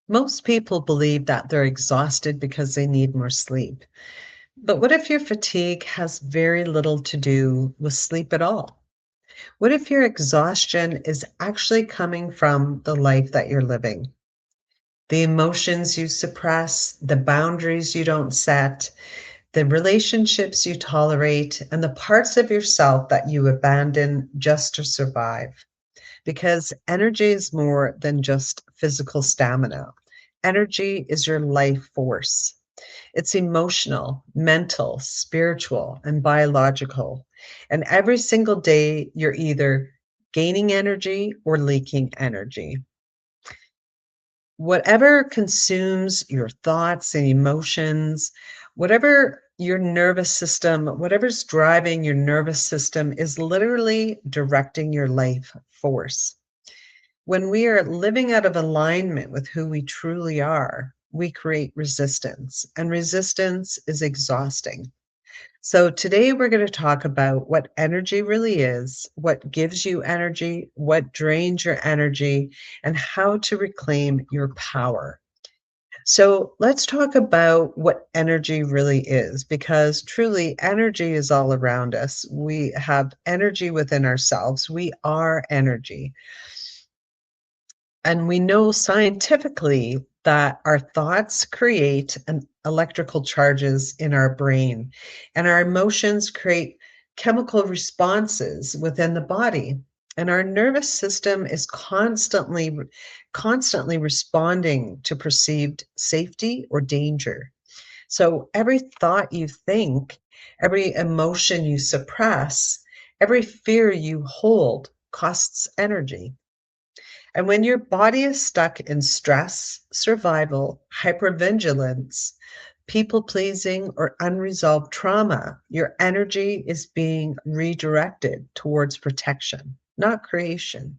Most people believe that they're exhausted because they need more sleep. But what if your fatigue has very little to do with sleep at all? What if your exhaustion is actually coming from the life that you're living? The emotions you suppress, the boundaries you don't set, the relationships you tolerate, and the parts of yourself that you abandon just to survive. Because energy is more than just physical stamina. Energy is your life force. It's emotional, mental, spiritual, and biological. And every single day, you're either gaining energy or leaking energy. Whatever consumes your thoughts and emotions, whatever your nervous system, whatever's driving your nervous system is literally directing your life force. When we are living out of alignment with who we truly are, we create resistance, and resistance is exhausting. So, today we're going to talk about what energy really is, what gives you energy, what drains your energy, and how to reclaim your power. So, let's talk about what energy really is, because truly energy is all around us. We have energy within ourselves, we are energy. And we know scientifically that our thoughts create an electrical charges in our brain, and our emotions create chemical responses within the body. And our nervous system is constantly responding to perceived safety or danger. So every thought you think, every emotion you suppress, every fear you hold costs energy. And when your body is stuck in stress, survival, hypervigilance, people pleasing, or unresolved trauma, your energy is being redirected towards protection, not creation.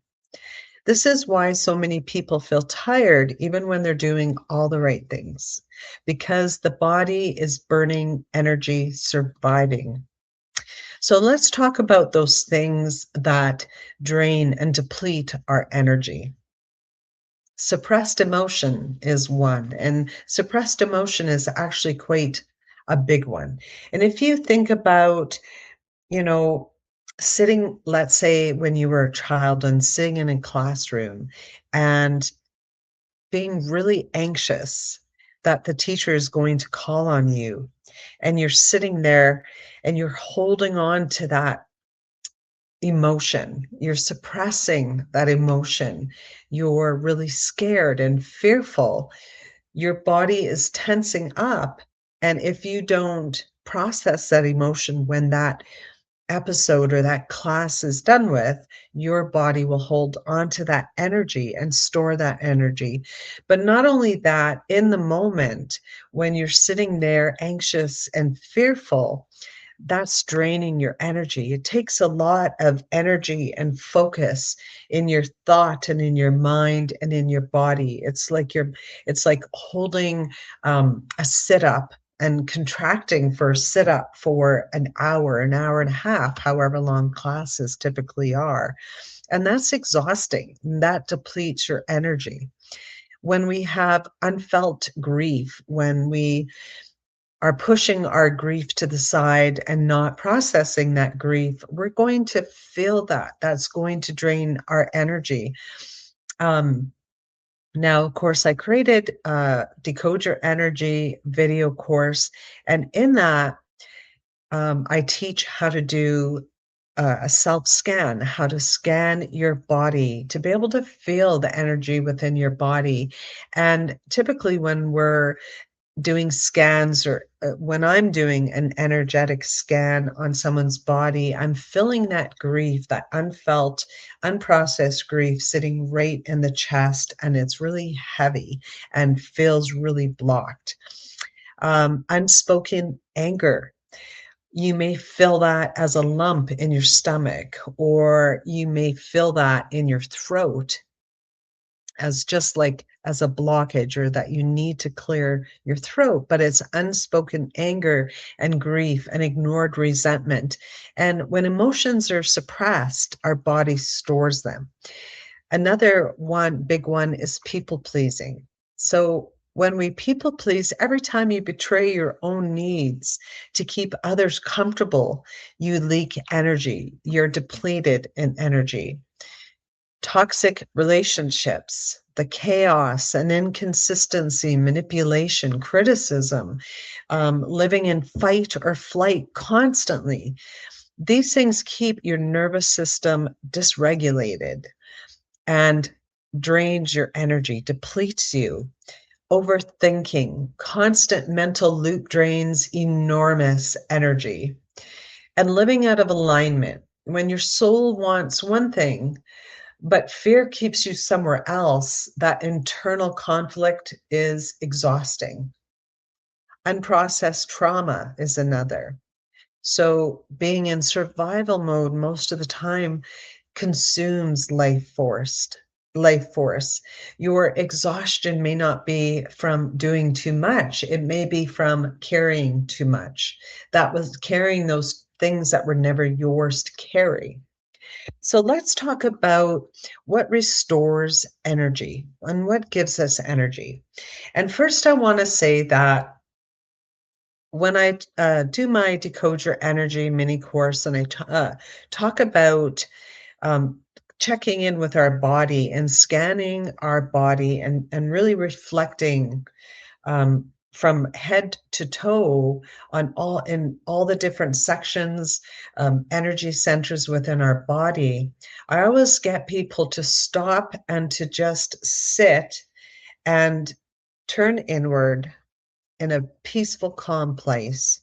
This is why so many people feel tired even when they're doing all the right things, because the body is burning energy surviving. So let's talk about those things that drain and deplete our energy. Suppressed emotion is one, and suppressed emotion is actually quite a big one. And if you think about, you know, sitting, let's say when you were a child and sitting in a classroom and being really anxious that the teacher is going to call on you, and you're sitting there and you're holding on to that emotion. You're suppressing that emotion. You're really scared and fearful. Your body is tensing up. And if you don't process that emotion when that episode or that class is done with, your body will hold on to that energy and store that energy. But not only that, in the moment when you're sitting there anxious and fearful, that's draining your energy. It takes a lot of energy and focus in your thought and in your mind and in your body. It's like holding a sit up and contracting for a sit up for an hour and a half, however long classes typically are. And that's exhausting. That depletes your energy. When we have unfelt grief, when we are pushing our grief to the side and not processing that grief, we're going to feel that. That's going to drain our energy. Um, Now, of course, I created a Decode Your Energy video course, and in that, I teach how to do a self scan, how to scan your body to be able to feel the energy within your body. And typically, when we're doing scans or when I'm doing an energetic scan on someone's body, I'm feeling that grief, that unfelt, unprocessed grief sitting right in the chest, and it's really heavy and feels really blocked. Unspoken anger. You may feel that as a lump in your stomach, or you may feel that in your throat as just like as a blockage or that you need to clear your throat, but it's unspoken anger and grief and ignored resentment. And when emotions are suppressed, our body stores them. Another one, big one, is people pleasing. So when we people please, every time you betray your own needs to keep others comfortable, you leak energy. You're depleted in energy. Toxic relationships, the chaos and inconsistency, manipulation, criticism, living in fight or flight constantly. These things keep your nervous system dysregulated and drains your energy, depletes you. Overthinking, constant mental loop drains enormous energy. And living out of alignment, when your soul wants one thing, but fear keeps you somewhere else, that internal conflict is exhausting. Unprocessed trauma is another. So being in survival mode most of the time consumes life force. Your exhaustion may not be from doing too much. It may be from carrying too much. That was carrying those things that were never yours to carry. So let's talk about what restores energy and what gives us energy. And first, I want to say that when I do my Decode Your Energy mini course and I talk about um, checking in with our body and scanning our body and really reflecting from head to toe on all the different sections, energy centers within our body. I always get people to stop and to just sit and turn inward in a peaceful, calm place.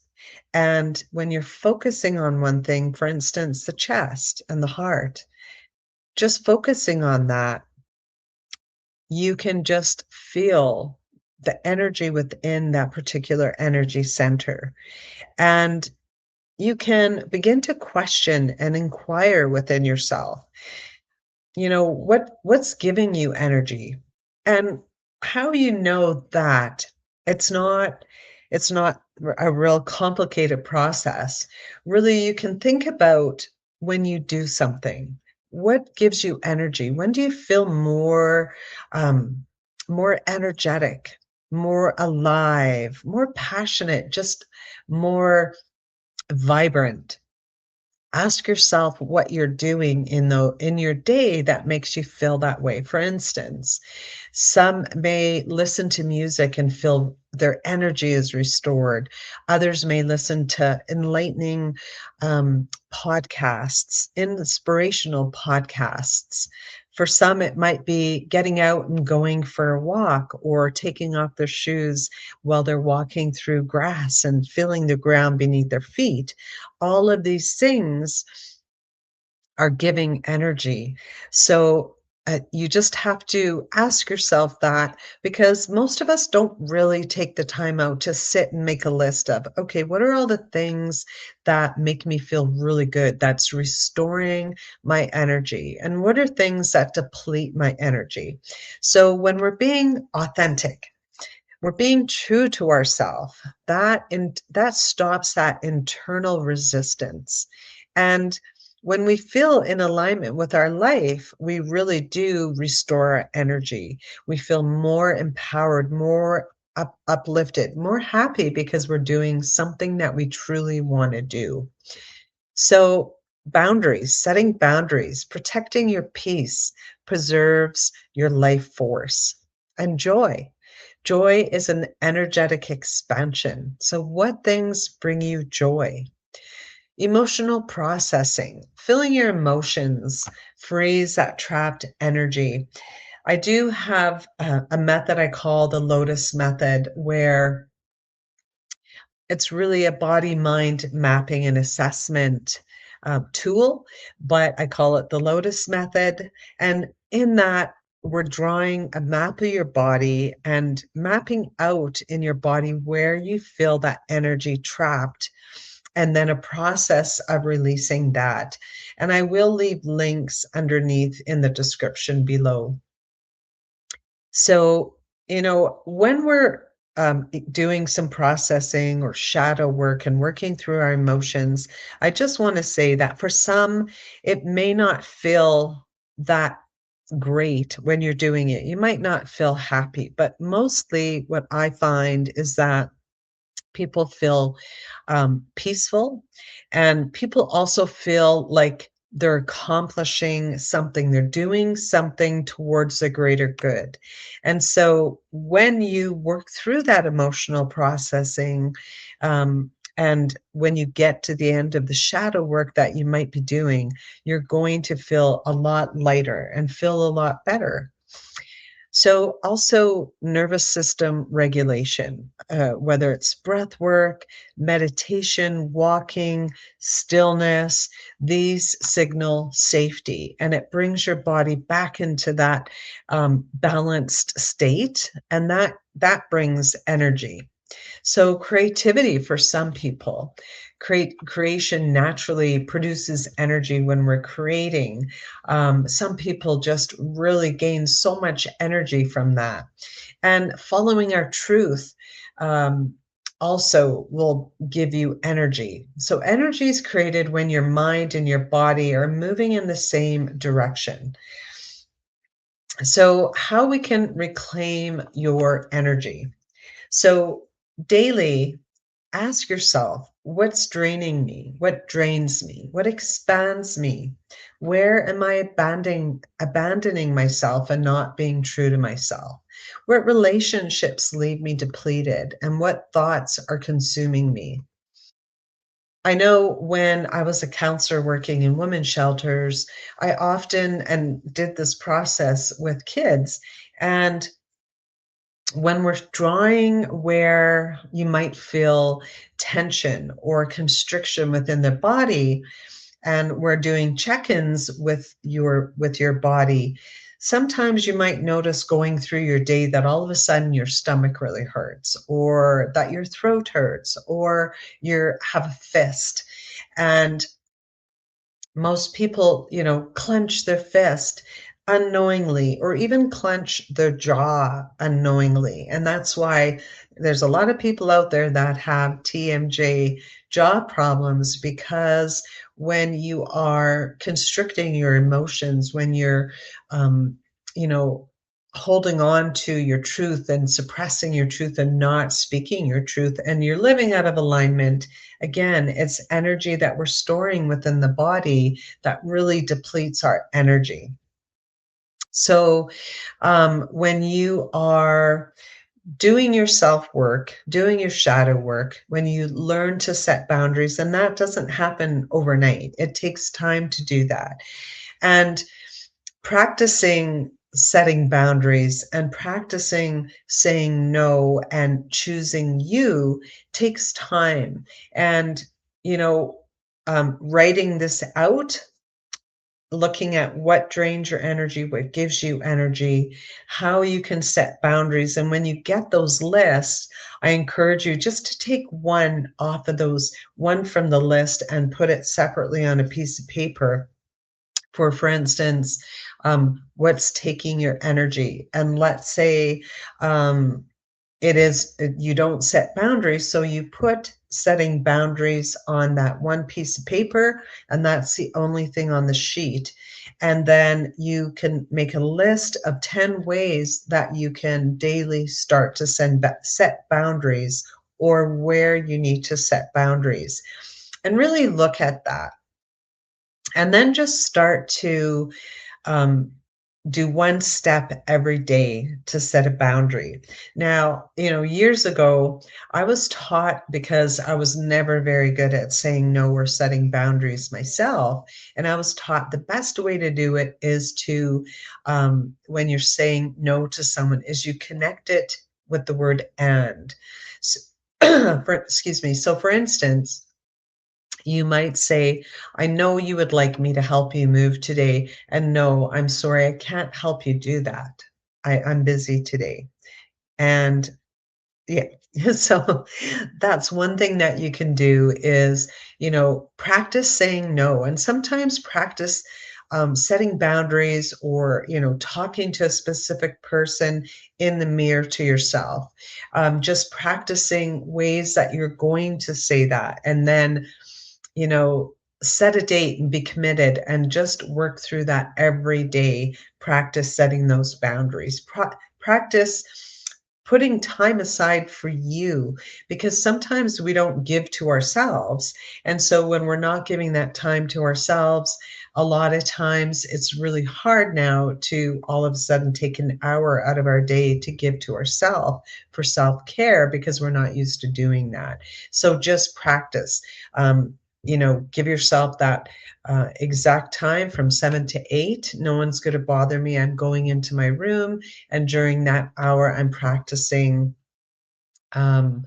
And when you're focusing on one thing, for instance, the chest and the heart, just focusing on that, you can just feel the energy within that particular energy center. And you can begin to question and inquire within yourself, what's giving you energy? And how you know that it's not a real complicated process. Really, you can think about when you do something, what gives you energy? When do you feel um, more energetic, more alive, more passionate, just more vibrant? Ask yourself what you're doing in your day that makes you feel that way. For instance, some may listen to music and feel their energy is restored. Others may listen to enlightening podcasts, inspirational podcasts. For some, it might be getting out and going for a walk or taking off their shoes while they're walking through grass and feeling the ground beneath their feet. All of these things are giving energy. So you just have to ask yourself that, because most of us don't really take the time out to sit and make a list of, okay, what are all the things that make me feel really good, that's restoring my energy? And what are things that deplete my energy? So when we're being authentic, we're being true to ourselves, that stops that internal resistance. And when we feel in alignment with our life, we really do restore our energy. We feel more empowered, more uplifted, more happy because we're doing something that we truly want to do. So boundaries, setting boundaries, protecting your peace preserves your life force. And joy. Joy is an energetic expansion. So what things bring you joy? Emotional processing, feeling your emotions, frees that trapped energy. I do have a method I call the Lotus method, where it's really a body mind mapping and assessment tool, but I call it the Lotus method. And in that, we're drawing a map of your body and mapping out in your body where you feel that energy trapped, and then a process of releasing that. And I will leave links underneath in the description below. So, when we're doing some processing or shadow work and working through our emotions, I just want to say that for some, it may not feel that great when you're doing it. You might not feel happy, but mostly what I find is that people feel peaceful, and people also feel like they're accomplishing something, they're doing something towards a greater good. And so when you work through that emotional processing, and when you get to the end of the shadow work that you might be doing, you're going to feel a lot lighter and feel a lot better. So, also nervous system regulation, whether it's breath work, meditation, walking, stillness, these signal safety, and it brings your body back into that balanced state, and that brings energy. So creativity for some people, creation naturally produces energy when we're creating. Some people just really gain so much energy from that. And following our truth also will give you energy. So energy is created when your mind and your body are moving in the same direction. So how we can reclaim your energy. So daily, ask yourself, what's draining me? What drains me? What expands me? Where am I abandoning myself and not being true to myself? What relationships leave me depleted? And what thoughts are consuming me? I know when I was a counselor working in women's shelters, I often and did this process with kids. And when we're drawing where you might feel tension or constriction within the body, and we're doing check-ins with your body, sometimes you might notice going through your day that all of a sudden your stomach really hurts, or that your throat hurts, or you have a fist. And most people, clench their fist unknowingly, or even clench their jaw unknowingly. And that's why there's a lot of people out there that have TMJ, jaw problems, because when you are constricting your emotions, when you're, you know, holding on to your truth and suppressing your truth and not speaking your truth, and you're living out of alignment. Again, it's energy that we're storing within the body that really depletes our energy. So, when you are doing your self work, doing your shadow work, when you learn to set boundaries, and that doesn't happen overnight, it takes time to do that. And practicing setting boundaries and practicing saying no and choosing you takes time. And, you know, writing this out, looking at what drains your energy, what gives you energy, how you can set boundaries. And when you get those lists, I encourage you just to take one off of those, one from the list, and put it separately on a piece of paper. For instance, what's taking your energy? And let's say you don't set boundaries, so you put setting boundaries on that one piece of paper, and that's the only thing on the sheet. And then you can make a list of 10 ways that you can daily start to set boundaries, or where you need to set boundaries. And really look at that. And then just start to um, do one step every day to set a boundary. Now, years ago, I was taught, because I was never very good at saying no or setting boundaries myself. And I was taught the best way to do it is to, when you're saying no to someone, is you connect it with the word and. So, excuse me. So, for instance, you might say, I know you would like me to help you move today. And no, I'm sorry, I can't help you do that. I'm busy today. And yeah, so that's one thing that you can do is, practice saying no. And sometimes practice setting boundaries, or, talking to a specific person in the mirror to yourself. Just practicing ways that you're going to say that. And then, you know, set a date and be committed and just work through that every day. Practice setting those boundaries. Practice putting time aside for you, because sometimes we don't give to ourselves. And so when we're not giving that time to ourselves, a lot of times it's really hard now to all of a sudden take an hour out of our day to give to ourselves for self-care, because we're not used to doing that. So just practice. Give yourself that exact time from 7 to 8. No one's going to bother me. I'm going into my room, and during that hour, I'm practicing um,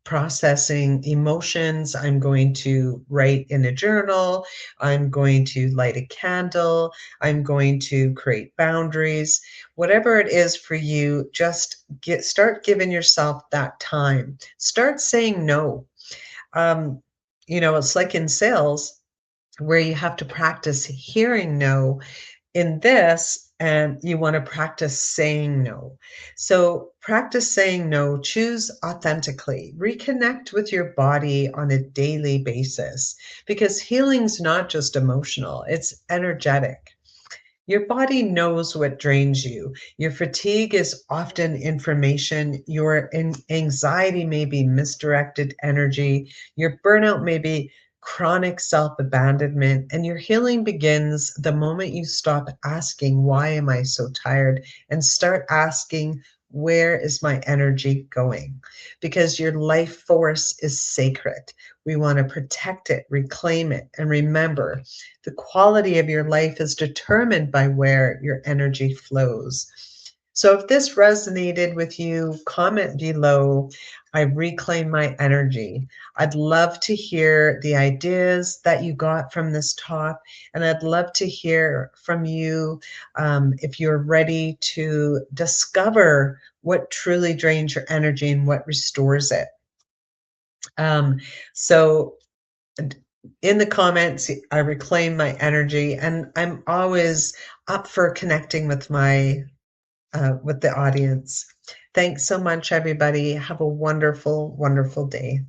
processing emotions. I'm going to write in a journal. I'm going to light a candle. I'm going to create boundaries. Whatever it is for you, just start giving yourself that time. Start saying no. Um, it's like in sales where you have to practice hearing no. In this, and you want to practice saying no. So practice saying no, choose authentically, reconnect with your body on a daily basis, because healing's not just emotional, it's energetic. Your body knows what drains you. Your fatigue is often information. Your anxiety may be misdirected energy. Your burnout may be chronic self abandonment. And your healing begins the moment you stop asking, "Why am I so tired?" and start asking, "Where is my energy going?" Because your life force is sacred. We want to protect it, reclaim it, and remember, the quality of your life is determined by where your energy flows. So if this resonated with you, comment below, "I reclaim my energy." I'd love to hear the ideas that you got from this talk, and I'd love to hear from you if you're ready to discover what truly drains your energy and what restores it. Um, so in the comments, I reclaim my energy, and I'm always up for connecting with with the audience. Thanks so much, everybody. Have a wonderful, wonderful day.